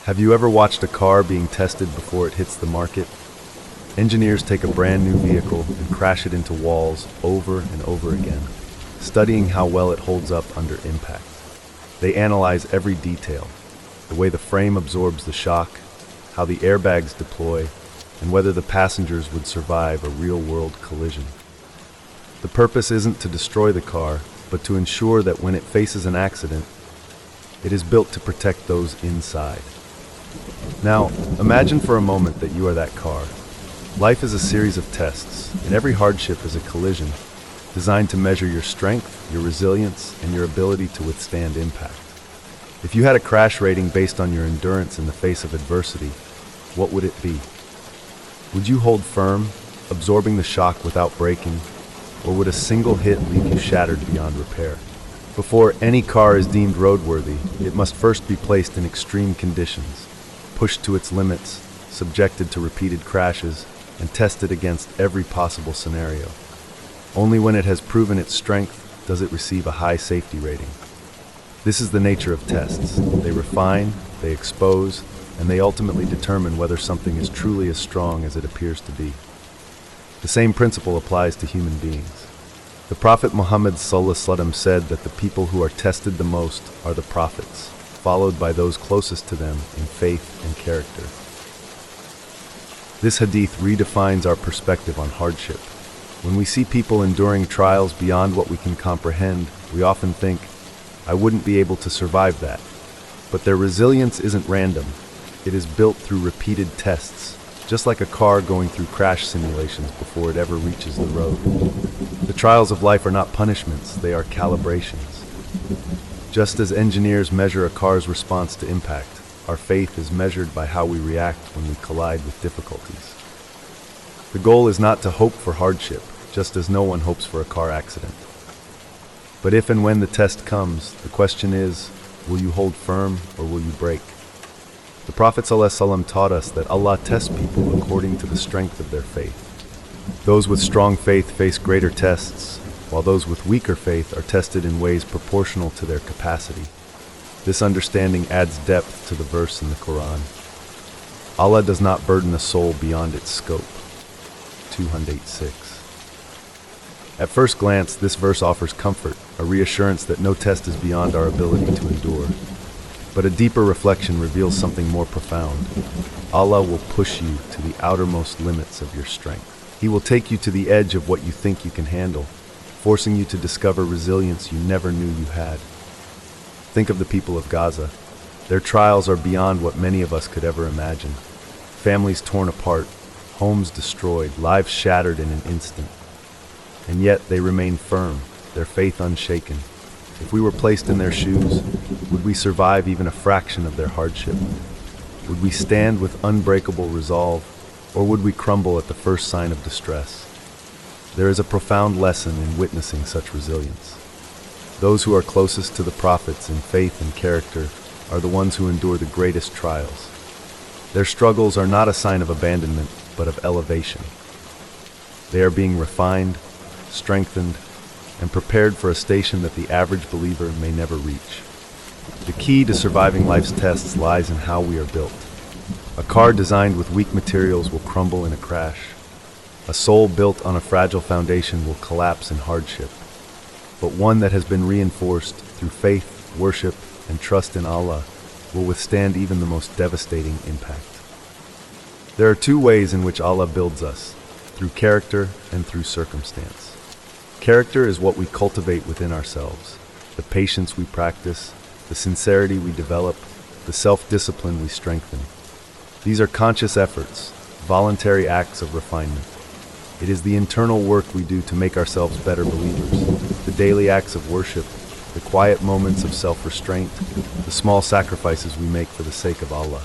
Have you ever watched a car being tested before it hits the market? Engineers take a brand new vehicle and crash it into walls over and over again, studying how well it holds up under impact. They analyze every detail, the way the frame absorbs the shock, how the airbags deploy, and whether the passengers would survive a real-world collision. The purpose isn't to destroy the car, but to ensure that when it faces an accident, it is built to protect those inside. Now, imagine for a moment that you are that car. Life is a series of tests, and every hardship is a collision, designed to measure your strength, your resilience, and your ability to withstand impact. If you had a crash rating based on your endurance in the face of adversity, what would it be? Would you hold firm, absorbing the shock without breaking, or would a single hit leave you shattered beyond repair? Before any car is deemed roadworthy, it must first be placed in extreme conditions, pushed to its limits, subjected to repeated crashes, and tested against every possible scenario. Only when it has proven its strength does it receive a high safety rating. This is the nature of tests. They refine, they expose, and they ultimately determine whether something is truly as strong as it appears to be. The same principle applies to human beings. The Prophet Muhammad ﷺ said that the people who are tested the most are the prophets, followed by those closest to them in faith and character. This hadith redefines our perspective on hardship. When we see people enduring trials beyond what we can comprehend, we often think, I wouldn't be able to survive that. But their resilience isn't random. It is built through repeated tests, just like a car going through crash simulations before it ever reaches the road. The trials of life are not punishments, they are calibrations. Just as engineers measure a car's response to impact, our faith is measured by how we react when we collide with difficulties. The goal is not to hope for hardship, just as no one hopes for a car accident. But if and when the test comes, the question is, will you hold firm or will you break? The Prophet ﷺ taught us that Allah tests people according to the strength of their faith. Those with strong faith face greater tests, while those with weaker faith are tested in ways proportional to their capacity. This understanding adds depth to the verse in the Quran. Allah does not burden a soul beyond its scope. 208:6. At first glance, this verse offers comfort, a reassurance that no test is beyond our ability to endure. But a deeper reflection reveals something more profound. Allah will push you to the outermost limits of your strength. He will take you to the edge of what you think you can handle, forcing you to discover resilience you never knew you had. Think of the people of Gaza. Their trials are beyond what many of us could ever imagine. Families torn apart, homes destroyed, lives shattered in an instant. And yet they remain firm, their faith unshaken. If we were placed in their shoes, would we survive even a fraction of their hardship? Would we stand with unbreakable resolve, or would we crumble at the first sign of distress? There is a profound lesson in witnessing such resilience. Those who are closest to the prophets in faith and character are the ones who endure the greatest trials. Their struggles are not a sign of abandonment, but of elevation. They are being refined, strengthened, and prepared for a station that the average believer may never reach. The key to surviving life's tests lies in how we are built. A car designed with weak materials will crumble in a crash. A soul built on a fragile foundation will collapse in hardship. But one that has been reinforced through faith, worship, and trust in Allah will withstand even the most devastating impact. There are two ways in which Allah builds us, through character and through circumstance. Character is what we cultivate within ourselves, the patience we practice, the sincerity we develop, the self-discipline we strengthen. These are conscious efforts, voluntary acts of refinement. It is the internal work we do to make ourselves better believers, the daily acts of worship, the quiet moments of self-restraint, the small sacrifices we make for the sake of Allah.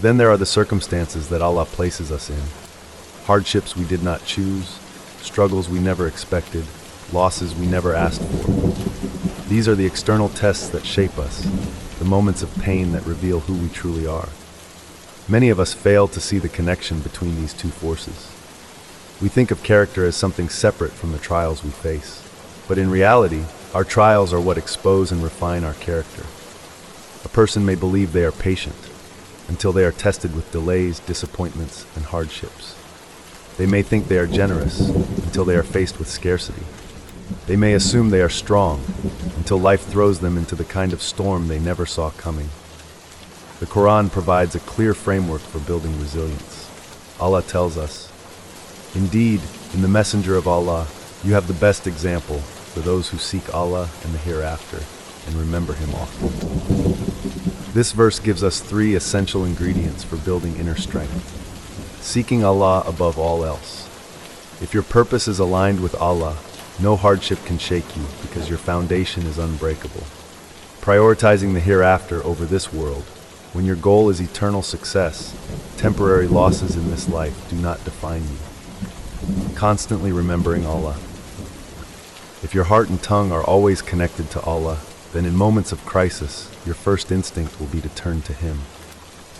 Then there are the circumstances that Allah places us in, hardships we did not choose, struggles we never expected, losses we never asked for. These are the external tests that shape us, the moments of pain that reveal who we truly are. Many of us fail to see the connection between these two forces. We think of character as something separate from the trials we face, but in reality, our trials are what expose and refine our character. A person may believe they are patient, until they are tested with delays, disappointments, and hardships. They may think they are generous until they are faced with scarcity. They may assume they are strong until life throws them into the kind of storm they never saw coming. The Quran provides a clear framework for building resilience. Allah tells us, "Indeed, in the Messenger of Allah, you have the best example for those who seek Allah and the hereafter and remember Him often." This verse gives us 3 essential ingredients for building inner strength. Seeking Allah above all else. If your purpose is aligned with Allah, no hardship can shake you because your foundation is unbreakable. Prioritizing the hereafter over this world. When your goal is eternal success, temporary losses in this life do not define you. Constantly remembering Allah. If your heart and tongue are always connected to Allah, then in moments of crisis, your first instinct will be to turn to Him.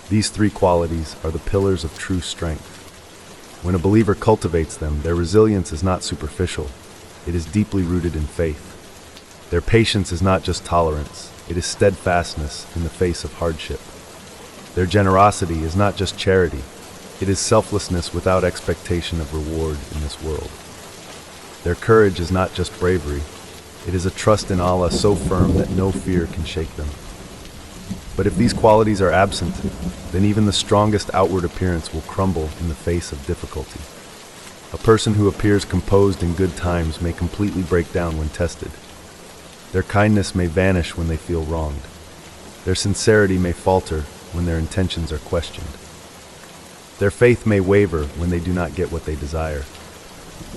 These 3 qualities are the pillars of true strength. When a believer cultivates them, their resilience is not superficial. It is deeply rooted in faith. Their patience is not just tolerance, it is steadfastness in the face of hardship. Their generosity is not just charity, it is selflessness without expectation of reward in this world. Their courage is not just bravery, it is a trust in Allah so firm that no fear can shake them. But if these qualities are absent, then even the strongest outward appearance will crumble in the face of difficulty. A person who appears composed in good times may completely break down when tested. Their kindness may vanish when they feel wronged. Their sincerity may falter when their intentions are questioned. Their faith may waver when they do not get what they desire.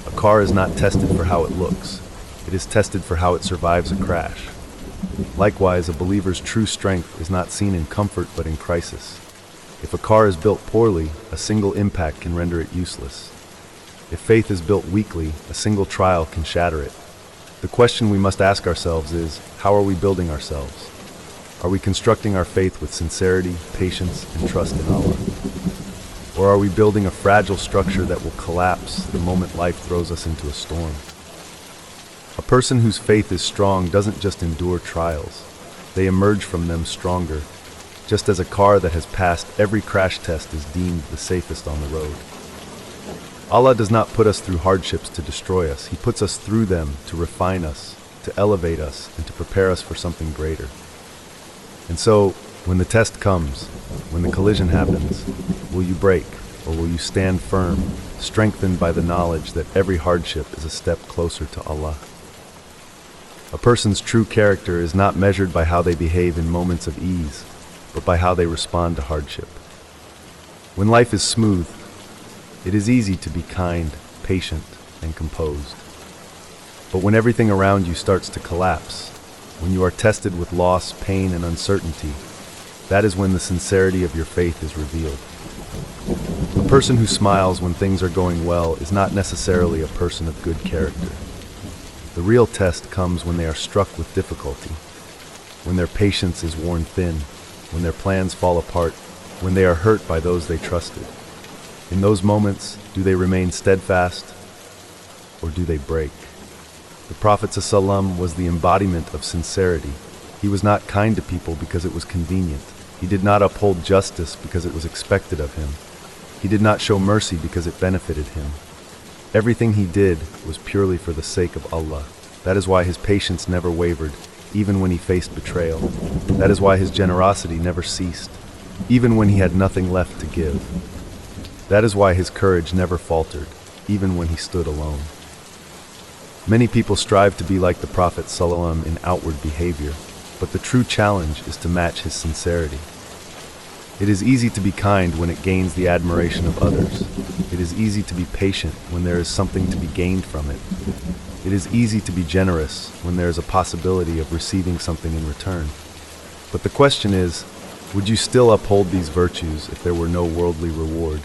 A car is not tested for how it looks. It is tested for how it survives a crash. Likewise, a believer's true strength is not seen in comfort but in crisis. If a car is built poorly, a single impact can render it useless. If faith is built weakly, a single trial can shatter it. The question we must ask ourselves is, how are we building ourselves? Are we constructing our faith with sincerity, patience, and trust in Allah? Or are we building a fragile structure that will collapse the moment life throws us into a storm? A person whose faith is strong doesn't just endure trials. They emerge from them stronger, just as a car that has passed every crash test is deemed the safest on the road. Allah does not put us through hardships to destroy us. He puts us through them to refine us, to elevate us, and to prepare us for something greater. And so, when the test comes, when the collision happens, will you break, or will you stand firm, strengthened by the knowledge that every hardship is a step closer to Allah? A person's true character is not measured by how they behave in moments of ease, but by how they respond to hardship. When life is smooth, it is easy to be kind, patient, and composed. But when everything around you starts to collapse, when you are tested with loss, pain, and uncertainty, that is when the sincerity of your faith is revealed. A person who smiles when things are going well is not necessarily a person of good character. The real test comes when they are struck with difficulty, when their patience is worn thin, when their plans fall apart, when they are hurt by those they trusted. In those moments, do they remain steadfast, or do they break? The Prophet ﷺ was the embodiment of sincerity. He was not kind to people because it was convenient. He did not uphold justice because it was expected of him. He did not show mercy because it benefited him. Everything he did was purely for the sake of Allah. That is why his patience never wavered, even when he faced betrayal. That is why his generosity never ceased, even when he had nothing left to give. That is why his courage never faltered, even when he stood alone. Many people strive to be like the Prophet ﷺ in outward behavior, but the true challenge is to match his sincerity. It is easy to be kind when it gains the admiration of others. It is easy to be patient when there is something to be gained from it. It is easy to be generous when there is a possibility of receiving something in return. But the question is, would you still uphold these virtues if there were no worldly reward?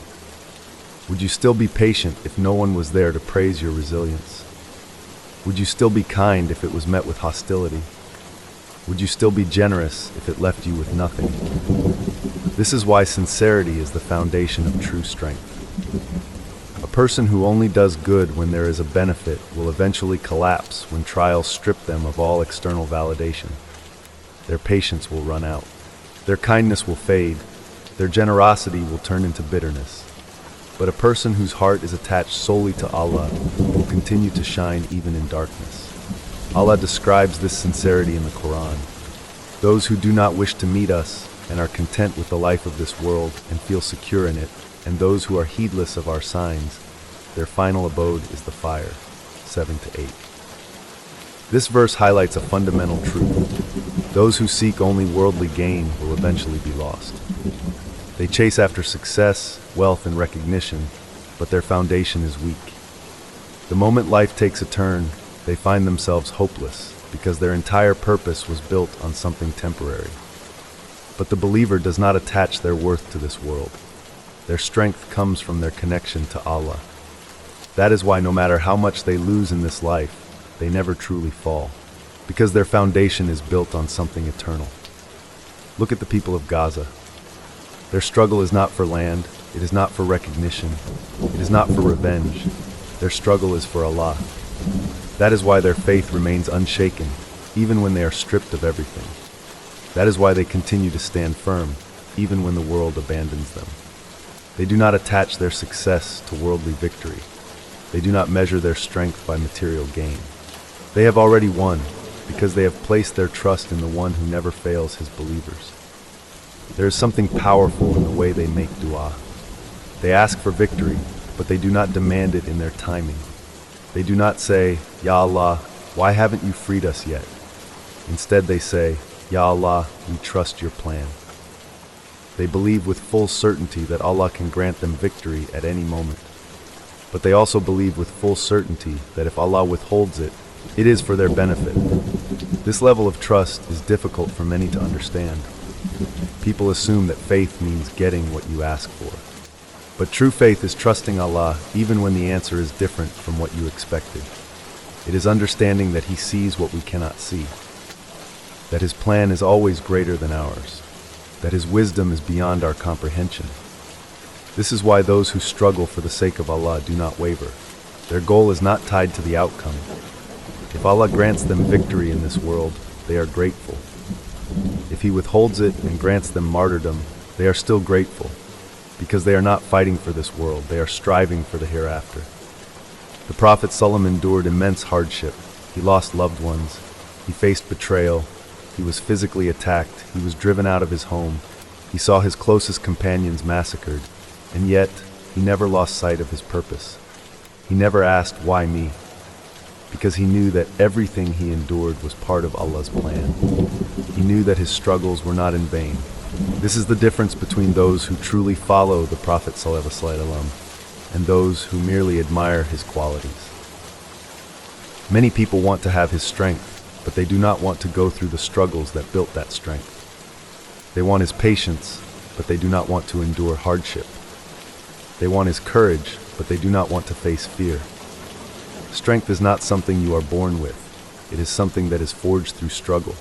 Would you still be patient if no one was there to praise your resilience? Would you still be kind if it was met with hostility? Would you still be generous if it left you with nothing? This is why sincerity is the foundation of true strength. A person who only does good when there is a benefit will eventually collapse when trials strip them of all external validation. Their patience will run out. Their kindness will fade, their generosity will turn into bitterness. But a person whose heart is attached solely to Allah will continue to shine even in darkness. Allah describes this sincerity in the Quran. Those who do not wish to meet us and are content with the life of this world and feel secure in it, and those who are heedless of our signs, their final abode is the fire. 7-8. This verse highlights a fundamental truth. Those who seek only worldly gain will eventually be lost. They chase after success, wealth, and recognition, but their foundation is weak. The moment life takes a turn, they find themselves hopeless because their entire purpose was built on something temporary. But the believer does not attach their worth to this world. Their strength comes from their connection to Allah. That is why no matter how much they lose in this life, they never truly fall, because their foundation is built on something eternal. Look at the people of Gaza. Their struggle is not for land, it is not for recognition, it is not for revenge. Their struggle is for Allah. That is why their faith remains unshaken, even when they are stripped of everything. That is why they continue to stand firm, even when the world abandons them. They do not attach their success to worldly victory. They do not measure their strength by material gain. They have already won, because they have placed their trust in the one who never fails his believers. There is something powerful in the way they make dua. They ask for victory, but they do not demand it in their timing. They do not say, Ya Allah, why haven't you freed us yet? Instead they say, Ya Allah, we trust your plan. They believe with full certainty that Allah can grant them victory at any moment. But they also believe with full certainty that if Allah withholds it, it is for their benefit. This level of trust is difficult for many to understand. People assume that faith means getting what you ask for. But true faith is trusting Allah even when the answer is different from what you expected. It is understanding that He sees what we cannot see, that His plan is always greater than ours, that His wisdom is beyond our comprehension. This is why those who struggle for the sake of Allah do not waver. Their goal is not tied to the outcome. If Allah grants them victory in this world, they are grateful. If He withholds it and grants them martyrdom, they are still grateful, because they are not fighting for this world, they are striving for the hereafter. The Prophet ﷺ endured immense hardship. He lost loved ones, he faced betrayal, he was physically attacked, he was driven out of his home, he saw his closest companions massacred, and yet he never lost sight of his purpose. He never asked, why me? Because he knew that everything he endured was part of Allah's plan. He knew that his struggles were not in vain. This is the difference between those who truly follow the Prophet ﷺ and those who merely admire his qualities. Many people want to have his strength, but they do not want to go through the struggles that built that strength. They want his patience, but they do not want to endure hardship. They want his courage, but they do not want to face fear. Strength is not something you are born with. It is something that is forged through struggle.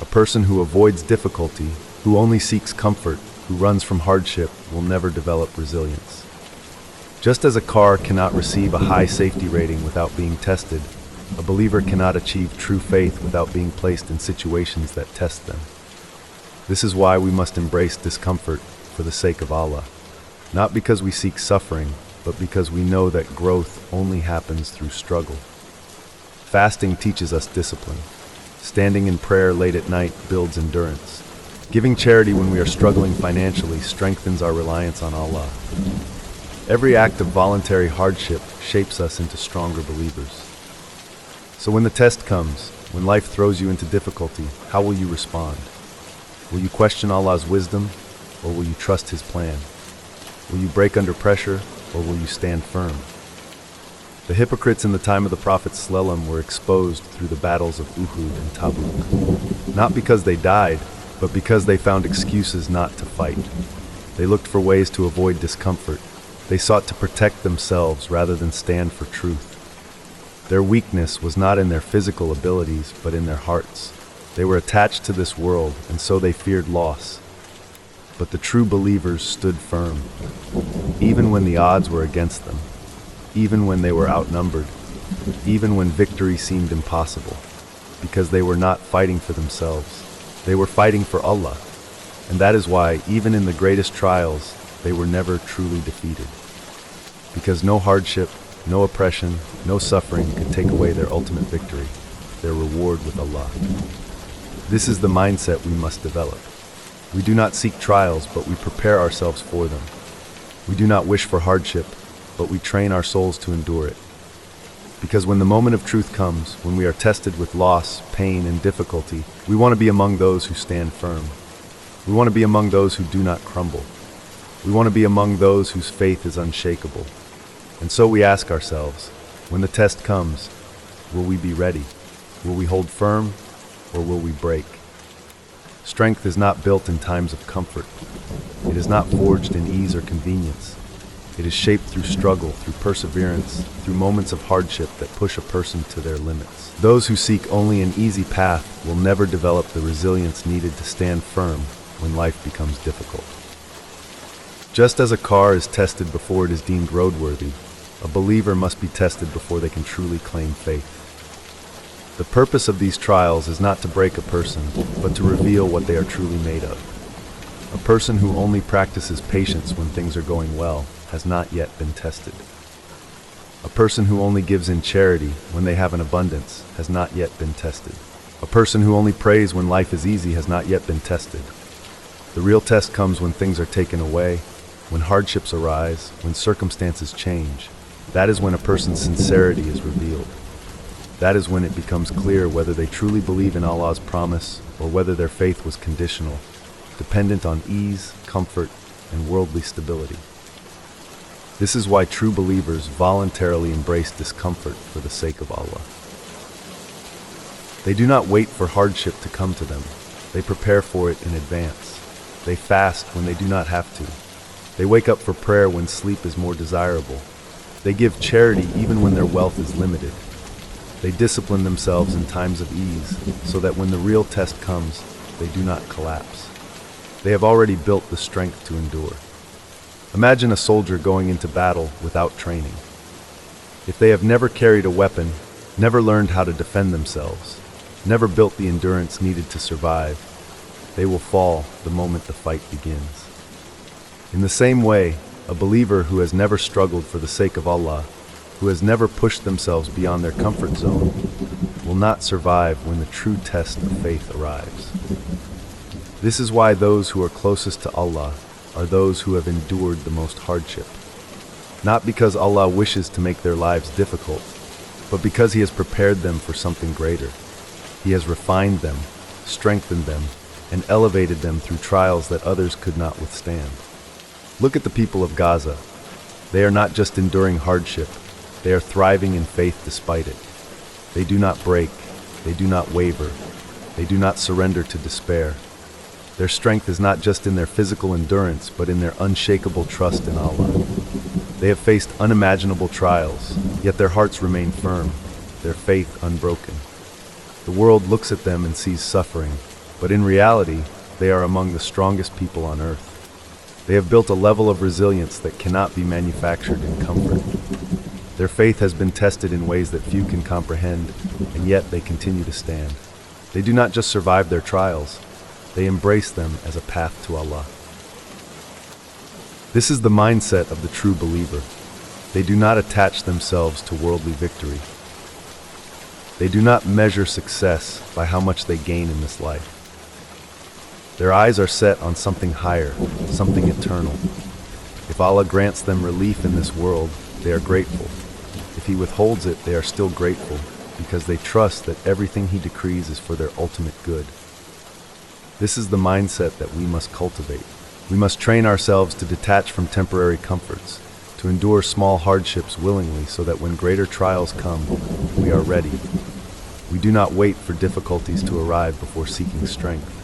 A person who avoids difficulty, who only seeks comfort, who runs from hardship, will never develop resilience. Just as a car cannot receive a high safety rating without being tested, a believer cannot achieve true faith without being placed in situations that test them. This is why we must embrace discomfort for the sake of Allah, not because we seek suffering, but because we know that growth only happens through struggle. Fasting teaches us discipline. Standing in prayer late at night builds endurance. Giving charity when we are struggling financially strengthens our reliance on Allah. Every act of voluntary hardship shapes us into stronger believers. So when the test comes, when life throws you into difficulty, how will you respond? Will you question Allah's wisdom, or will you trust His plan? Will you break under pressure, or will you stand firm? The hypocrites in the time of the Prophet ﷺ were exposed through the battles of Uhud and Tabuk, not because they died, but because they found excuses not to fight. They looked for ways to avoid discomfort. They sought to protect themselves rather than stand for truth. Their weakness was not in their physical abilities, but in their hearts. They were attached to this world, and so they feared loss. But the true believers stood firm, even when the odds were against them, even when they were outnumbered, even when victory seemed impossible, because they were not fighting for themselves. They were fighting for Allah. And that is why, even in the greatest trials, they were never truly defeated. Because no hardship, no oppression, no suffering could take away their ultimate victory, their reward with Allah. This is the mindset we must develop. We do not seek trials, but we prepare ourselves for them. We do not wish for hardship, but we train our souls to endure it. Because when the moment of truth comes, when we are tested with loss, pain, and difficulty, we want to be among those who stand firm. We want to be among those who do not crumble. We want to be among those whose faith is unshakable. And so we ask ourselves, when the test comes, will we be ready? Will we hold firm, or will we break? Strength is not built in times of comfort. It is not forged in ease or convenience. It is shaped through struggle, through perseverance, through moments of hardship that push a person to their limits. Those who seek only an easy path will never develop the resilience needed to stand firm when life becomes difficult. Just as a car is tested before it is deemed roadworthy, a believer must be tested before they can truly claim faith. The purpose of these trials is not to break a person, but to reveal what they are truly made of. A person who only practices patience when things are going well has not yet been tested. A person who only gives in charity when they have an abundance has not yet been tested. A person who only prays when life is easy has not yet been tested. The real test comes when things are taken away, when hardships arise, when circumstances change. That is when a person's sincerity is revealed. That is when it becomes clear whether they truly believe in Allah's promise or whether their faith was conditional, dependent on ease, comfort, and worldly stability. This is why true believers voluntarily embrace discomfort for the sake of Allah. They do not wait for hardship to come to them. They prepare for it in advance. They fast when they do not have to. They wake up for prayer when sleep is more desirable. They give charity even when their wealth is limited. They discipline themselves in times of ease so that when the real test comes, they do not collapse. They have already built the strength to endure. Imagine a soldier going into battle without training. If they have never carried a weapon, never learned how to defend themselves, never built the endurance needed to survive, they will fall the moment the fight begins. In the same way, a believer who has never struggled for the sake of Allah, who has never pushed themselves beyond their comfort zone, will not survive when the true test of faith arrives. This is why those who are closest to Allah are those who have endured the most hardship. Not because Allah wishes to make their lives difficult, but because He has prepared them for something greater. He has refined them, strengthened them, and elevated them through trials that others could not withstand. Look at the people of Gaza. They are not just enduring hardship, they are thriving in faith despite it. They do not break, they do not waver, they do not surrender to despair. Their strength is not just in their physical endurance, but in their unshakable trust in Allah. They have faced unimaginable trials, yet their hearts remain firm, their faith unbroken. The world looks at them and sees suffering, but in reality, they are among the strongest people on earth. They have built a level of resilience that cannot be manufactured in comfort. Their faith has been tested in ways that few can comprehend, and yet they continue to stand. They do not just survive their trials, they embrace them as a path to Allah. This is the mindset of the true believer. They do not attach themselves to worldly victory. They do not measure success by how much they gain in this life. Their eyes are set on something higher, something eternal. If Allah grants them relief in this world, they are grateful. If He withholds it, they are still grateful, because they trust that everything He decrees is for their ultimate good. This is the mindset that we must cultivate. We must train ourselves to detach from temporary comforts, to endure small hardships willingly so that when greater trials come, we are ready. We do not wait for difficulties to arrive before seeking strength.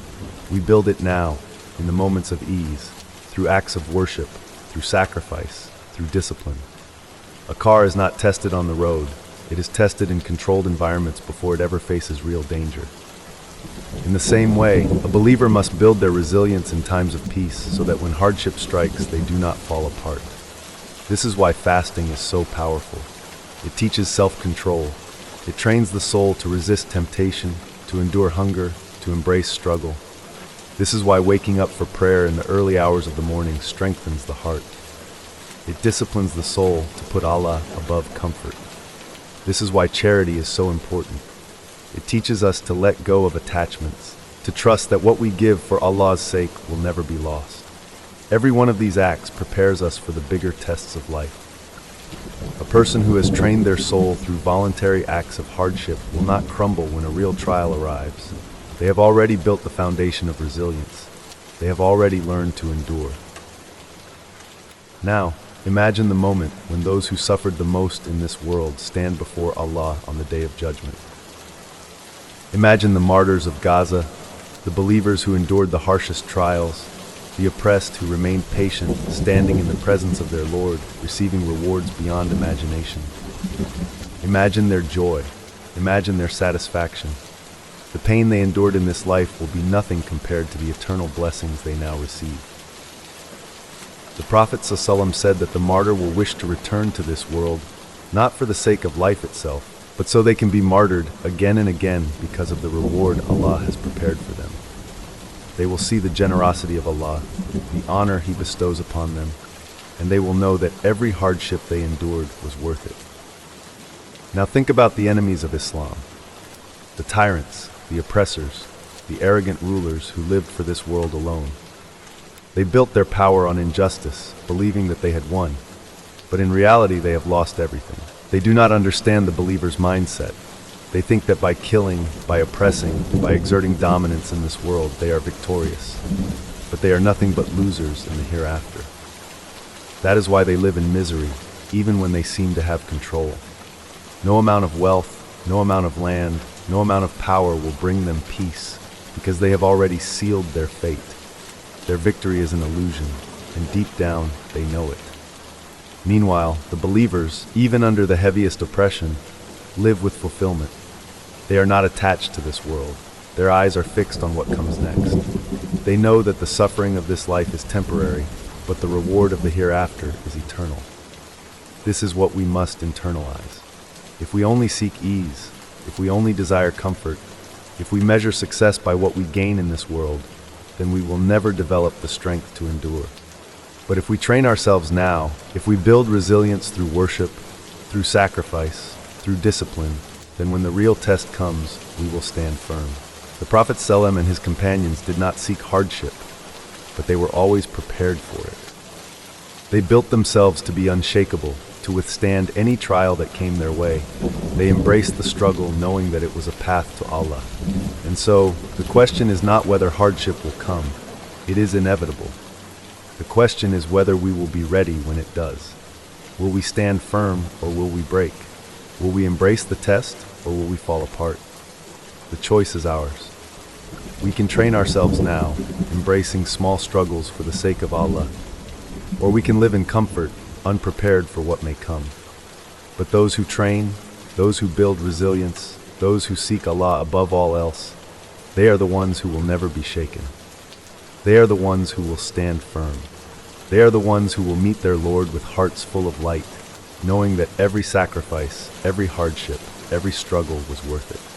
We build it now, in the moments of ease, through acts of worship, through sacrifice, through discipline. A car is not tested on the road. It is tested in controlled environments before it ever faces real danger. In the same way, a believer must build their resilience in times of peace so that when hardship strikes, they do not fall apart. This is why fasting is so powerful. It teaches self-control. It trains the soul to resist temptation, to endure hunger, to embrace struggle. This is why waking up for prayer in the early hours of the morning strengthens the heart. It disciplines the soul to put Allah above comfort. This is why charity is so important. It teaches us to let go of attachments, to trust that what we give for Allah's sake will never be lost. Every one of these acts prepares us for the bigger tests of life. A person who has trained their soul through voluntary acts of hardship will not crumble when a real trial arrives. They have already built the foundation of resilience. They have already learned to endure. Now, imagine the moment when those who suffered the most in this world stand before Allah on the Day of Judgment. Imagine the martyrs of Gaza, the believers who endured the harshest trials, the oppressed who remained patient, standing in the presence of their Lord, receiving rewards beyond imagination. Imagine their joy. Imagine their satisfaction. The pain they endured in this life will be nothing compared to the eternal blessings they now receive. The Prophet ﷺ said that the martyr will wish to return to this world, not for the sake of life itself, but so they can be martyred again and again because of the reward Allah has prepared for them. They will see the generosity of Allah, the honor He bestows upon them, and they will know that every hardship they endured was worth it. Now think about the enemies of Islam, the tyrants, the oppressors, the arrogant rulers who lived for this world alone. They built their power on injustice, believing that they had won, but in reality they have lost everything. They do not understand the believer's mindset. They think that by killing, by oppressing, by exerting dominance in this world, they are victorious. But they are nothing but losers in the hereafter. That is why they live in misery, even when they seem to have control. No amount of wealth, no amount of land, no amount of power will bring them peace, because they have already sealed their fate. Their victory is an illusion, and deep down, they know it. Meanwhile, the believers, even under the heaviest oppression, live with fulfillment. They are not attached to this world. Their eyes are fixed on what comes next. They know that the suffering of this life is temporary, but the reward of the hereafter is eternal. This is what we must internalize. If we only seek ease, if we only desire comfort, if we measure success by what we gain in this world, then we will never develop the strength to endure. But if we train ourselves now, if we build resilience through worship, through sacrifice, through discipline, then when the real test comes, we will stand firm. The Prophet ﷺ and his companions did not seek hardship, but they were always prepared for it. They built themselves to be unshakable, to withstand any trial that came their way. They embraced the struggle knowing that it was a path to Allah. And so, the question is not whether hardship will come. It is inevitable. The question is whether we will be ready when it does. Will we stand firm or will we break? Will we embrace the test or will we fall apart? The choice is ours. We can train ourselves now, embracing small struggles for the sake of Allah, or we can live in comfort, unprepared for what may come. But those who train, those who build resilience, those who seek Allah above all else, they are the ones who will never be shaken. They are the ones who will stand firm. They are the ones who will meet their Lord with hearts full of light, knowing that every sacrifice, every hardship, every struggle was worth it.